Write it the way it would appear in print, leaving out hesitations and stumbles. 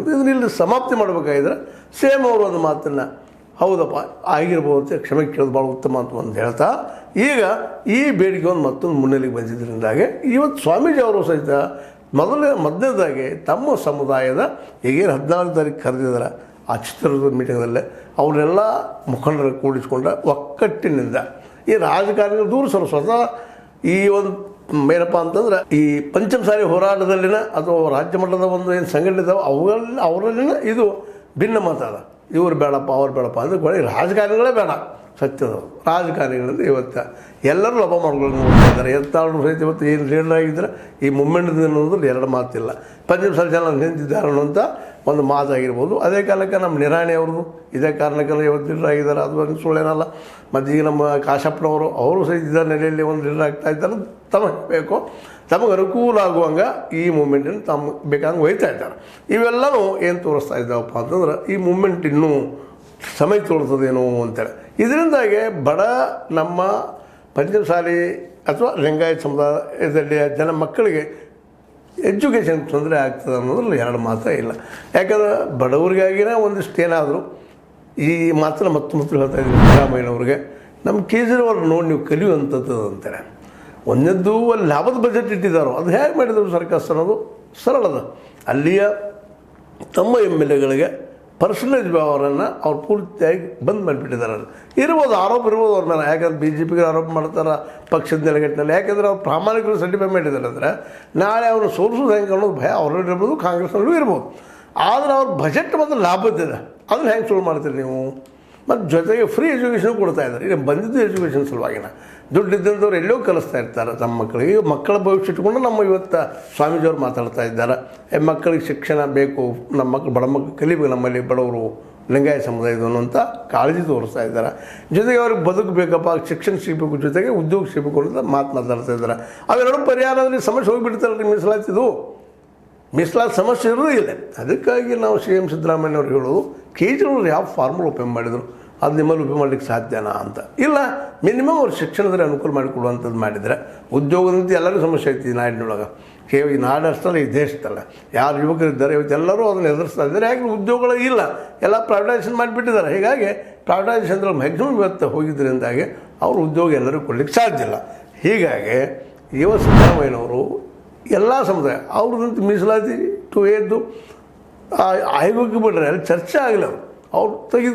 ಅಂತ ಇದನ್ನ ಇಲ್ಲಿ ಸಮಾಪ್ತಿ ಮಾಡಬೇಕಾಗಿದ್ರೆ ಸೇಮ್ ಅವರು ಒಂದು ಮಾತನ್ನು ಹೌದಪ್ಪ ಆಗಿರ್ಬೋದು ಅಂತ ಕ್ಷಮೆ ಕೇಳೋದು ಭಾಳ ಉತ್ತಮ ಅಂತ ಒಂದು ಹೇಳ್ತಾ ಈಗ ಈ ಬೇಡಿಕೆ ಒಂದು ಮತ್ತೊಂದು ಮುನ್ನೆಲೆಗೆ ಬಂದಿದ್ದರಿಂದಾಗೆ ಇವತ್ತು ಸ್ವಾಮೀಜಿ ಅವರು ಸಹಿತ ಮೊದಲನೇದಾಗಿ ತಮ್ಮ ಸಮುದಾಯದ ಈಗೇನು 14 ತಾರೀಕು ಕರೆದಿದ್ದಾರೆ ಆ ಚಿತ್ರದ ಮೀಟಿಂಗ್ನಲ್ಲೇ ಅವರೆಲ್ಲ ಮುಖಂಡರು ಕೂಡಿಸ್ಕೊಂಡ ಒಕ್ಕಟ್ಟಿನಿಂದ ಈ ರಾಜಕಾರಣಿಗಳು ದೂರ ಸ್ವತಃ ಈ ಒಂದು ಏನಪ್ಪ ಅಂತಂದ್ರೆ ಈ ಪಂಚಮಸಾಲಿ ಹೋರಾಟದಲ್ಲಿನ ಅಥವಾ ರಾಜ್ಯ ಮಟ್ಟದ ಒಂದು ಏನು ಸಂಘಟನೆ ಇದ್ದಾವೆ ಅವರಲ್ಲಿನ ಇದು ಭಿನ್ನ ಮಾತಾಡ ಇವ್ರು ಬೇಡಪ್ಪ ಅವ್ರು ಬೇಡಪ್ಪ ಅಂದರೆ ರಾಜಕಾರಣಿಗಳೇ ಬೇಡ ಸತ್ಯದ ರಾಜಕಾರಣಿಗಳಿಂದ ಇವತ್ತು ಎಲ್ಲರೂ ಲಾಭ ಮಾಡ್ಕೊಂಡು ನೋಡ್ತಾ ಇದ್ದಾರೆ ಎತ್ತಾಳು ಸಹಿತ ಇವತ್ತು ಏನು ಲೀಡರ್ ಆಗಿದ್ದರೆ ಈ ಮೂಮೆಂಟ್ದಿಂದ ಅನ್ನೋದ್ರಲ್ಲಿ ಎರಡು ಮಾತಿಲ್ಲ ಪಂಚಮಸಾಲಿ ಜನ ನಿಂತಿದ್ದಾರೆ ಅನ್ನೋಂಥ ಒಂದು ಮಾತಾಗಿರ್ಬೋದು. ಅದೇ ಕಾಲಕ್ಕೆ ನಮ್ಮ ನಿರಾಣಿ ಅವ್ರದ್ದು ಇದೇ ಕಾರಣಕ್ಕೆಲ್ಲ ಇವತ್ತು ಲೀಡರ್ ಆಗಿದ್ದಾರೆ, ಅದು ಸುಳ್ಳೇನಲ್ಲ. ಮತ್ತು ಈಗ ನಮ್ಮ ಕಾಶಪ್ಪನವರು ಅವರು ಸಹಿತ ಇದೇ ನೆಲೆಯಲ್ಲಿ ಒಂದು ಲೀಡರ್ ಆಗ್ತಾ ಇದ್ದಾರೆ. ತಮಗೆ ಬೇಕು ತಮಗೆ ಅನುಕೂಲ ಆಗುವಂಗೆ ಈ ಮೂಮೆಂಟನ್ನು ತಮ್ಮ ಬೇಕಾದಂಗೆ ಒಯ್ತಾ ಇದ್ದಾರೆ. ಇವೆಲ್ಲವೂ ಏನು ತೋರಿಸ್ತಾ ಇದ್ದಾವಪ್ಪ ಅಂತಂದ್ರೆ ಈ ಮೂಮೆಂಟ್ ಇನ್ನೂ ಸಮಯ ತೋರಿಸ್ತದೇನೋ ಅಂತೇಳಿ ಇದರಿಂದಾಗಿ ಬಡ ನಮ್ಮ ಪಂಚಮಸಾಲಿ ಅಥವಾ ಲಿಂಗಾಯತ ಸಮುದಾಯದಲ್ಲಿ ಜನ ಮಕ್ಕಳಿಗೆ ಎಜುಕೇಷನ್ ತೊಂದರೆ ಆಗ್ತದೆ ಅನ್ನೋದ್ರಲ್ಲಿ ಎರಡು ಮಾತೇ ಇಲ್ಲ. ಯಾಕಂದ್ರೆ ಬಡವರಿಗಾಗಿನೇ ಒಂದಿಷ್ಟು ಏನಾದರೂ ಈ ಮಾತನ್ನು ಮತ್ತೆ ಹೇಳ್ತಾ ಇದ್ದೀನಿ ಸಿದ್ದರಾಮಯ್ಯನವ್ರಿಗೆ ನಮ್ಮ ಕೇಜ್ರಿವಾಲ್ ನೋಡಿ ನೀವು ಕಲಿಯುವಂಥದ್ದು ಅಂತಾರೆ. ಒಂದದ್ದು ಅಲ್ಲಿ ಲಾಭದ ಬಜೆಟ್ ಇಟ್ಟಿದ್ದಾರೋ ಅದು ಹೇಗೆ ಮಾಡಿದ್ರು ಸರ್ಕಾರ ಅನ್ನೋದು ಸರಳದ ಅಲ್ಲಿಯ ತಮ್ಮ MLAಗಳಿಗೆ ಪರ್ಸನಲೈಸ್ ವ್ಯವಹಾರನ್ನು ಅವ್ರು ಪೂರ್ತಿಯಾಗಿ ಬಂದ್ ಮಾಡಿಬಿಟ್ಟಿದ್ದಾರೆ. ಇರ್ಬೋದು ಆರೋಪ ಇರ್ಬೋದು ಅವ್ರ ಮೇಲೆ, ಯಾಕಂದ್ರೆ BJPಗೆ ಆರೋಪ ಮಾಡ್ತಾರೆ ಪಕ್ಷದ ನೆಲೆಗಟ್ಟಿನಲ್ಲಿ. ಯಾಕೆಂದರೆ ಅವ್ರು ಪ್ರಾಮಾಣಿಕರು ಸರ್ಟಿಫೈ ಮಾಡಿದ್ದಾರೆ ಅಂದರೆ ನಾಳೆ ಅವ್ರನ್ನ ಸೋಲಿಸೋದು ಹೆಂಗೆ ಅನ್ನೋದು ಭಯ ಅವ್ರಲ್ಲಿ ಇರ್ಬೋದು, ಕಾಂಗ್ರೆಸ್ನಲ್ಲೂ ಇರ್ಬೋದು. ಆದರೆ ಅವ್ರ ಬಜೆಟ್ ಮತ್ತು ಲಾಭದ್ದಿದೆ ಅದನ್ನು ಹೆಂಗೆ ಸುಳ್ಳು ಮಾಡ್ತೀರಿ ನೀವು? ಮತ್ತು ಜೊತೆಗೆ ಫ್ರೀ ಎಜುಕೇಷನ್ ಕೊಡ್ತಾ ಇದ್ದಾರೆ. ಈಗ ಬಂದಿದ್ದು ಎಜುಕೇಷನ್ ಸಲುವಾಗಿನ ದುಡ್ಡಿದ್ದಂಥವ್ರು ಎಲ್ಲೋ ಕಲಿಸ್ತಾ ಇರ್ತಾರೆ ತಮ್ಮ ಮಕ್ಕಳಿಗೆ. ಮಕ್ಕಳ ಭವಿಷ್ಯ ಇಟ್ಕೊಂಡು ನಮ್ಮ ಇವತ್ತು ಸ್ವಾಮೀಜಿಯವ್ರು ಮಾತಾಡ್ತಾ ಇದ್ದಾರೆ. ಮಕ್ಕಳಿಗೆ ಶಿಕ್ಷಣ ಬೇಕು, ನಮ್ಮ ಮಕ್ಕಳು ಬಡ ಮಕ್ಕಳು ಕಲಿಬೇಕು, ನಮ್ಮಲ್ಲಿ ಬಡವರು ಲಿಂಗಾಯತ ಸಮುದಾಯದವನು ಅಂತ ಕಾಳಜಿ ತೋರಿಸ್ತಾ ಇದ್ದಾರೆ. ಜೊತೆಗೆ ಅವ್ರಿಗೆ ಬದುಕಬೇಕಪ್ಪ, ಶಿಕ್ಷಣ ಸಿಗಬೇಕು, ಜೊತೆಗೆ ಉದ್ಯೋಗ ಸಿಗಬೇಕು ಅಂತ ಮಾತಾಡ್ತಾ ಇದ್ದಾರೆ. ಅವೆರಡು ಪರಿಹಾರದಲ್ಲಿ ಸಮಸ್ಯೆ ಹೋಗಿಬಿಡ್ತಾರಲ್ಲ. ಮೀಸಲಾತಿ ಸಮಸ್ಯೆ ಇರೋದಿಲ್ಲ. ಅದಕ್ಕಾಗಿ ನಾವು CM ಸಿದ್ದರಾಮಯ್ಯವ್ರು ಹೇಳೋದು ಕೇಜ್ರಿವಾಲ್ ಯಾವ ಫಾರ್ಮುಲಾ ಉಪಯೋಗ ಮಾಡಿದರು ಅದು ನಿಮ್ಮಲ್ಲಿ ಉಪಯೋಗ ಮಾಡಲಿಕ್ಕೆ ಸಾಧ್ಯನಾ ಅಂತ. ಇಲ್ಲ ಮಿನಿಮಮ್ ಅವ್ರು ಶಿಕ್ಷಣದಲ್ಲಿ ಅನುಕೂಲ ಮಾಡಿಕೊಡುವಂಥದ್ದು ಮಾಡಿದರೆ ಉದ್ಯೋಗದಂತ ಎಲ್ಲರಿಗೂ ಸಮಸ್ಯೆ ಐತಿ ನಾಡಿನೊಳಗೆ. ಕೇವಲ ಈ ನಾಡು ಅಷ್ಟಲ್ಲ, ಈ ದೇಶದಲ್ಲ ಯಾರು ಯುವಕರಿದ್ದಾರೆ ಇವತ್ತು ಎಲ್ಲರೂ ಅದನ್ನು ಎದುರಿಸ್ತಾ ಇದ್ದಾರೆ. ಯಾಕೆ ಉದ್ಯೋಗಗಳು ಇಲ್ಲ, ಎಲ್ಲ ಪ್ರೈವೇಟೈಸೇಷನ್ ಮಾಡಿಬಿಟ್ಟಿದ್ದಾರೆ. ಹೀಗಾಗಿ ಪ್ರೈವೇಟೈಸೇಷನ್ದಲ್ಲಿ ಮ್ಯಾಕ್ಸಿಮಮ್ ಇವತ್ತು ಹೋಗಿದ್ದರಿಂದಾಗಿ ಅವ್ರ ಉದ್ಯೋಗ ಎಲ್ಲರಿಗೂ ಕೊಡಲಿಕ್ಕೆ ಸಾಧ್ಯ ಇಲ್ಲ. ಹೀಗಾಗಿ ಸಿದ್ದರಾಮಯ್ಯನವರು ಎಲ್ಲ ಸಮುದಾಯ ಅವ್ರದಂತ ಮೀಸಲಾತಿ ಎದ್ದು ಆಯೋಗಕ್ಕೆ ಬಿಟ್ಟರೆ ಅಲ್ಲಿ ಚರ್ಚೆ ಆಗಿಲ್ಲ. ಅವ್ರು ತೆಗೆದು